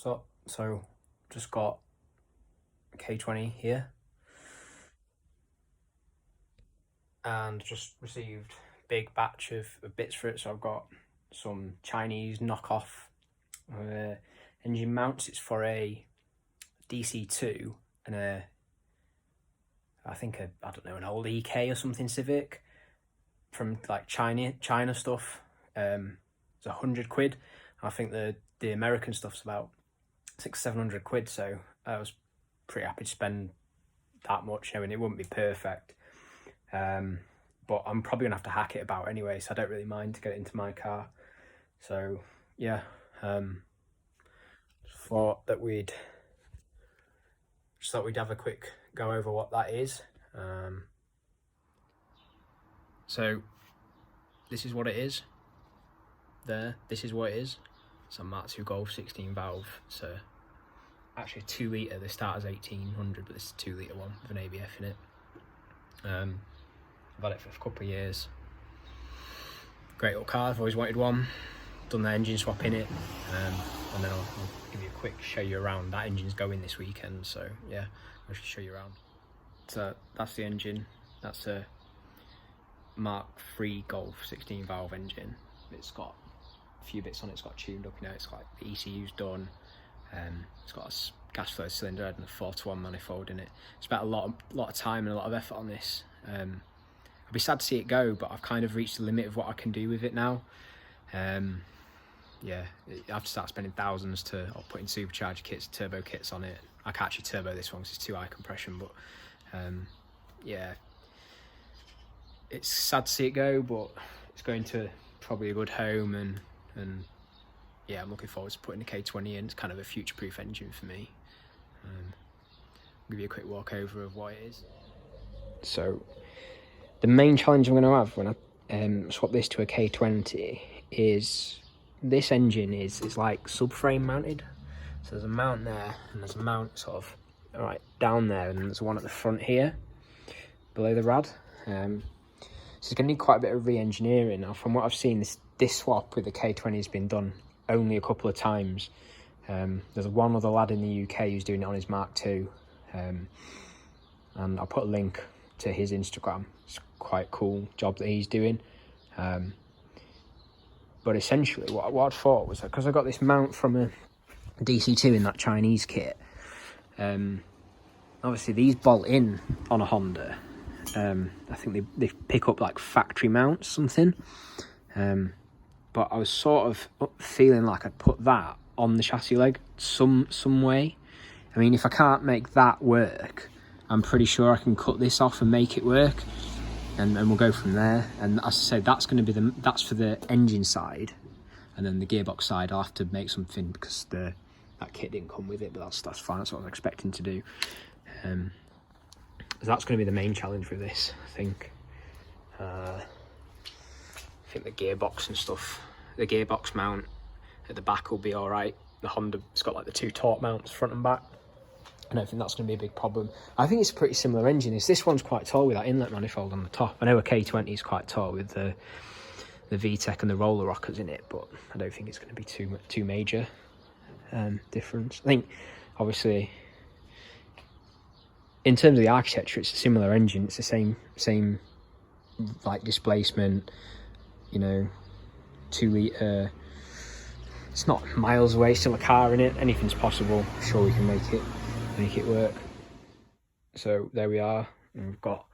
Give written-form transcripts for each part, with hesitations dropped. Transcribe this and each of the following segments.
So just got K20 here and just received a big batch of bits for it. So I've got some Chinese knockoff engine mounts. It's for a DC2 and I don't know, an old EK or something Civic from like China stuff. It's £100. I think the American stuff's about 600-700 quid, so I was pretty happy to spend that much, knowing it wouldn't be perfect. But I'm probably gonna have to hack it about anyway, so I don't really mind to get it into my car. So yeah, thought we'd have a quick go over what that is. So this is what it is. This is what it is. It's a MK2 Golf 16 valve. So actually a 2 litre. They start as 1800, but this is a 2 litre one with an ABF in it. I've had it for a couple of years. Great little car. I've always wanted one. Done the engine swap in it, and then I'll give you a quick show you around. That engine's going this weekend, so yeah, I should show you around. So that's the engine. That's a MK3 Golf 16 valve engine. It's got a few bits on it. It's got tuned up, you know. It's got the ECU's done. It's got a gas flow cylinder head and a 4-to-1 manifold in it. Spent a lot of time and a lot of effort on this. I'd be sad to see it go, but I've kind of reached the limit of what I can do with it now. Yeah, I have to start spending thousands to putting supercharger kits, turbo kits on it. I can't actually turbo this one because it's too high compression, but yeah, it's sad to see it go, but it's going to probably a good home, and yeah, I'm looking forward to putting the K20 in. It's kind of a future-proof engine for me. I'll give you a quick walk over of what it is. So the main challenge I'm going to have when I swap this to a K20 is this engine is like subframe mounted. So there's a mount there, and there's a mount sort of right down there, and there's one at the front here below the rad. So it's going to need quite a bit of re-engineering. Now, from what I've seen, this swap with the K20 has been done only a couple of times. There's one other lad in the UK who's doing it on his MK2, and I'll put a link to his Instagram. It's quite a cool job that he's doing. But essentially what I thought was, because I got this mount from a DC2 in that Chinese kit, obviously these bolt in on a Honda. I think they pick up like factory mounts something, but I was sort of feeling like I'd put that on the chassis leg some way. I mean, if I can't make that work, I'm pretty sure I can cut this off and make it work, and we'll go from there. And as I say, that's going to be that's for the engine side, and then the gearbox side I'll have to make something because that kit didn't come with it, but that's fine. That's what I was expecting to do. So that's going to be the main challenge with this, I think. I think the gearbox and stuff, the gearbox mount at the back will be all right. The Honda's got like the 2 torque mounts front and back. I don't think that's going to be a big problem. I think it's a pretty similar engine. This one's quite tall with that inlet manifold on the top. I know a K20 is quite tall with the VTEC and the roller rockers in it, but I don't think it's going to be too major difference. I think, obviously, in terms of the architecture, it's a similar engine. It's the same like displacement, you know, 2 litre. It's not miles away, still a car in it. Anything's possible. I'm sure we can make it work. So there we are. And we've got,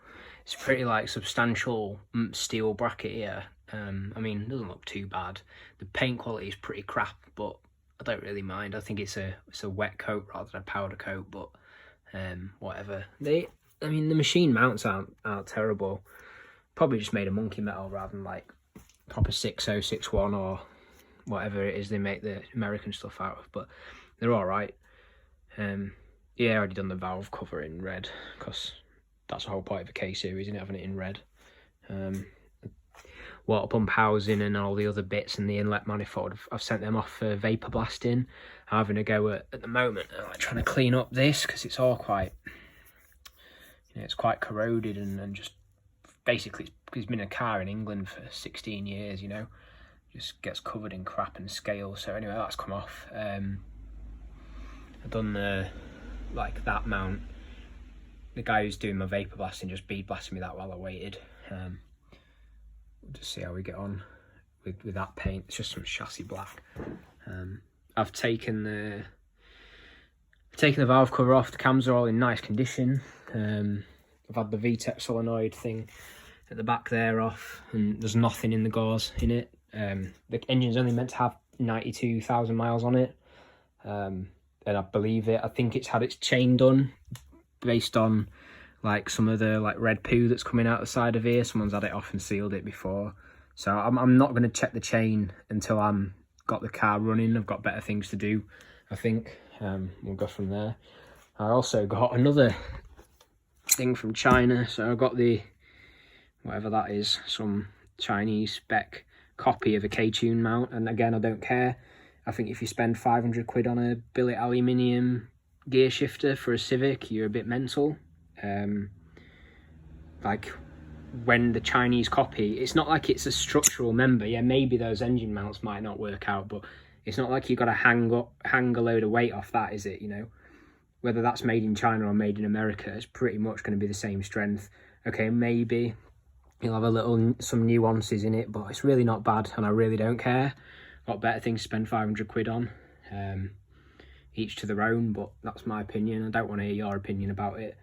it's a pretty like substantial steel bracket here. I mean, it doesn't look too bad. The paint quality is pretty crap, but I don't really mind. I think it's a wet coat rather than a powder coat, but whatever. I mean, the machine mounts aren't terrible. Probably just made a monkey metal rather than like proper 6061 or whatever it is they make the American stuff out of, but they're all right. Yeah, I already done the valve cover in red because that's the whole point of a K series, isn't it, having it in red. Water pump housing and all the other bits and the inlet manifold, I've sent them off for vapor blasting. I'm having a go at the moment, like trying to clean up this because it's all quite, you know, it's quite corroded and just basically, it's been a car in England for 16 years, you know, just gets covered in crap and scale. So anyway, that's come off. I've done the like that mount. The guy who's doing my vapor blasting just bead blasted me that while I waited. We'll just see how we get on with that paint. It's just some chassis black. I've taken the valve cover off. The cams are all in nice condition. I've had the VTEC solenoid thing at the back there off, and there's nothing in the gauze in it. The engine's only meant to have 92,000 miles on it, and I believe it. I think it's had its chain done based on like some of the like red poo that's coming out the side of here. Someone's had it off and sealed it before, so I'm not going to check the chain until I'm got the car running. I've got better things to do, I think. We'll go from there. I also got another thing from China, so I've got the whatever that is, some Chinese spec copy of a K20 mount, and again, I don't care. I think if you spend 500 quid on a billet aluminium gear shifter for a Civic, you're a bit mental. Like when the Chinese copy, it's not like it's a structural member. Yeah, maybe those engine mounts might not work out, but it's not like you've got to hang a load of weight off that, is it? You know, whether that's made in China or made in America, it's pretty much going to be the same strength. Okay, maybe you'll have some nuances in it, but it's really not bad, and I really don't care. Got better things to spend 500 quid on. Each to their own, but that's my opinion. I don't want to hear your opinion about it.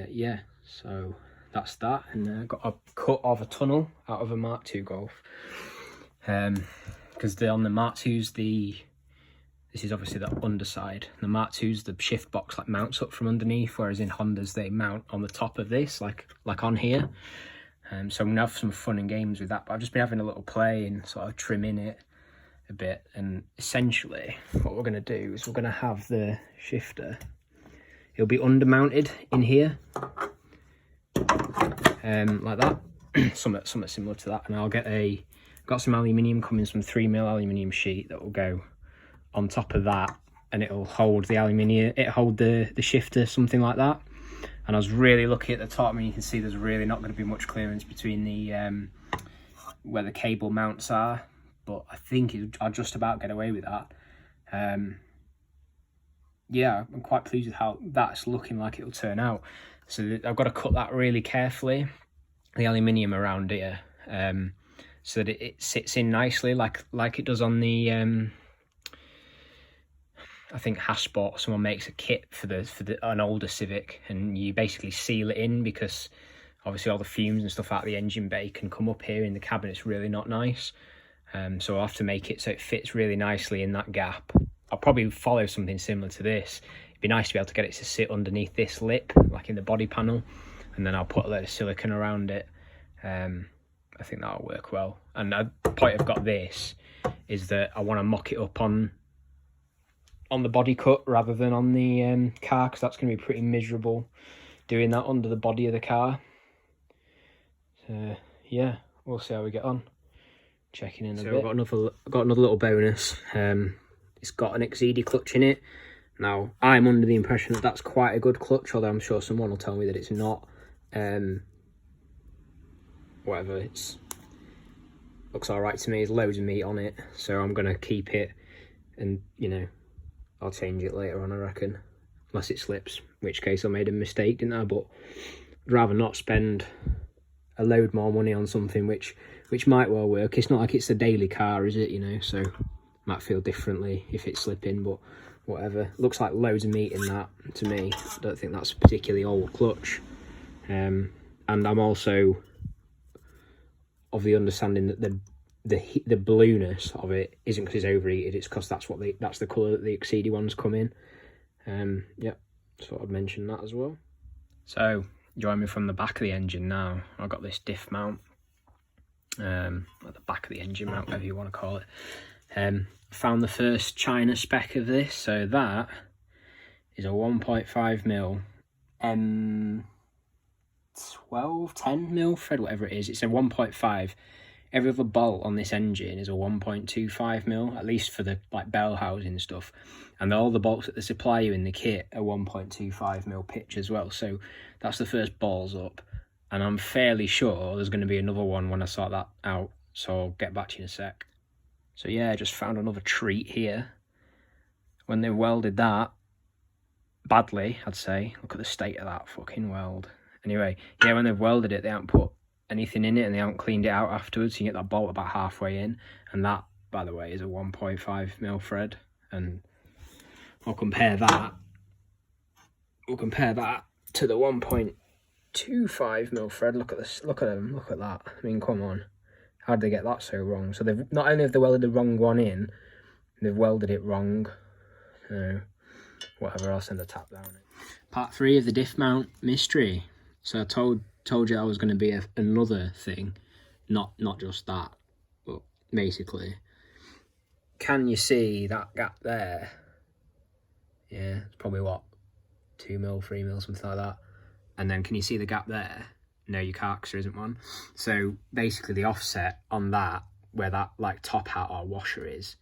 Yeah, so that's that. And got a cut of a tunnel out of a Mark II Golf. Because on the Mark II's, this is obviously the underside. The Mark II's, the shift box like mounts up from underneath, whereas in Hondas they mount on the top of this, like on here. So I'm gonna have some fun and games with that. But I've just been having a little play and sort of trimming it a bit. And essentially, what we're gonna do is we're gonna have the shifter. It'll be undermounted in here, like that. something similar to that. And I'll got some aluminium coming, some 3mm aluminium sheet that will go on top of that, and it'll hold the aluminium. It'll hold the shifter, something like that. And I was really lucky at the top. I mean, you can see there's really not going to be much clearance between the where the cable mounts are, but I think I'll just about get away with that. Yeah, I'm quite pleased with how that's looking like it'll turn out. So I've got to cut that really carefully, the aluminium around here, so that it sits in nicely, like it does on the I think Hasport. Someone makes a kit for an older Civic, and you basically seal it in, because obviously all the fumes and stuff out of the engine bay can come up here in the cabin. It's really not nice. So I'll have to make it so it fits really nicely in that gap. I'll probably follow something similar to this. It'd be nice to be able to get it to sit underneath this lip, like in the body panel, and then I'll put a load of silicone around it. I think that'll work well. And the point I've got this is that I want to mock it up on the body cut rather than on the car, because that's going to be pretty miserable doing that under the body of the car. So yeah, we'll see how we get on. Checking in a bit. I've got another little bonus. It's got an XED clutch in it. Now, I'm under the impression that that's quite a good clutch, although I'm sure someone will tell me that it's not. Whatever, looks all right to me. There's loads of meat on it, so I'm gonna keep it, and you know, I'll change it later on, I reckon, unless it slips, in which case I made a mistake, didn't I? But I'd rather not spend a load more money on something which might well work. It's not like it's a daily car, is it? You know, so might feel differently if it's slipping, but whatever. Looks like loads of meat in that to me. I don't think that's a particularly old clutch. And I'm also of the understanding that the blueness of it isn't because it's overheated, it's because that's the colour that the XED ones come in. Yeah, so I'd mention that as well. So join me from the back of the engine now. I've got this diff mount, at the back of the engine mount, whatever you want to call it. Found the first China spec of this, so that is a 1.5mm M12, 10mm thread, whatever it is. It's a 1.5. Every other bolt on this engine is a 1.25mm, at least for the like bell housing stuff. And all the bolts that they supply you in the kit are 1.25mm pitch as well. So that's the first balls up. And I'm fairly sure there's going to be another one when I sort that out. So I'll get back to you in a sec. So yeah, I just found another treat here. When they welded that, badly, I'd say. Look at the state of that fucking weld. Anyway, yeah, when they've welded it, they haven't put anything in it and they haven't cleaned it out afterwards. You get that bolt about halfway in, and that, by the way, is a 1.5mm thread. And I'll compare that. We'll compare that to the 1.25mm thread. Look at this. Look at them. Look at that. I mean, come on. How did they get that so wrong? So they've not only have they welded the wrong one in, they've welded it wrong. Whatever. I'll send a tap down. Part 3 of the diff mount mystery. So I told you I was going to be another thing, not just that, but basically, can you see that gap there? Yeah, it's probably what, 2mm, 3mm, something like that. And then can you see the gap there? No, you can't, because there isn't one. So basically, the offset on that, where that like top hat or washer is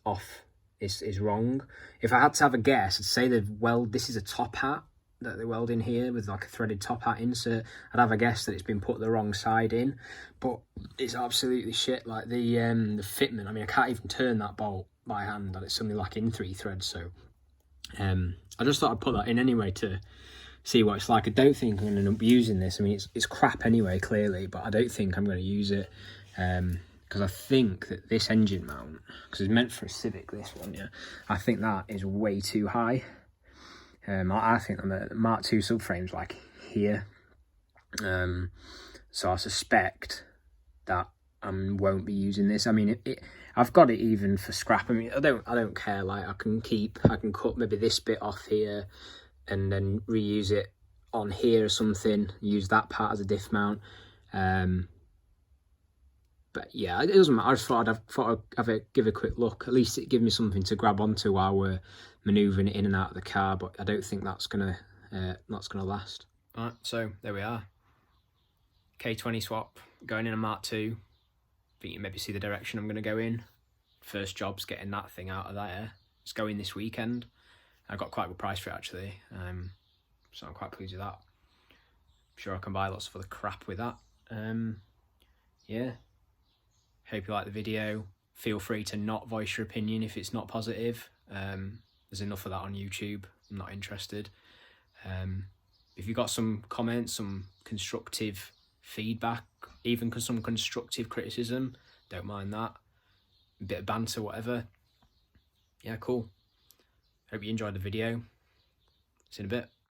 off. Is wrong. If I had to have a guess, I'd say this is a top hat that they weld in here with like a threaded top hat insert. I'd have a guess that it's been put the wrong side in, but it's absolutely shit. Like the fitment, I mean, I can't even turn that bolt by hand, and it's something like in 3 threads. So I just thought I'd put that in anyway to see what it's like. I don't think I'm going to end up using this. I mean, it's crap anyway, clearly, but I don't think I'm going to use it. Because I think that this engine mount, because it's meant for a Civic, this one, yeah, I think that is way too high. I think the Mark II subframe's like here. So I suspect that I won't be using this. I mean, I've got it even for scrap. I mean, I don't care. Like, I can cut maybe this bit off here and then reuse it on here or something, use that part as a diff mount. But yeah, it doesn't matter. I just thought I'd give a quick look. At least it gives me something to grab onto while we're manoeuvring it in and out of the car. But I don't think that's gonna last. All right, so there we are. K20 swap going in a Mark II. I think you maybe see the direction I'm gonna go in. First job's getting that thing out of there. It's going this weekend. I got quite a good price for it actually. So I'm quite pleased with that. I'm sure I can buy lots of other crap with that. Yeah. Hope you like the video. Feel free to not voice your opinion if it's not positive. There's enough of that on YouTube. I'm not interested. If you've got some comments, some constructive feedback, even some constructive criticism, don't mind that. A bit of banter, whatever. Yeah, cool. Hope you enjoyed the video. See you in a bit.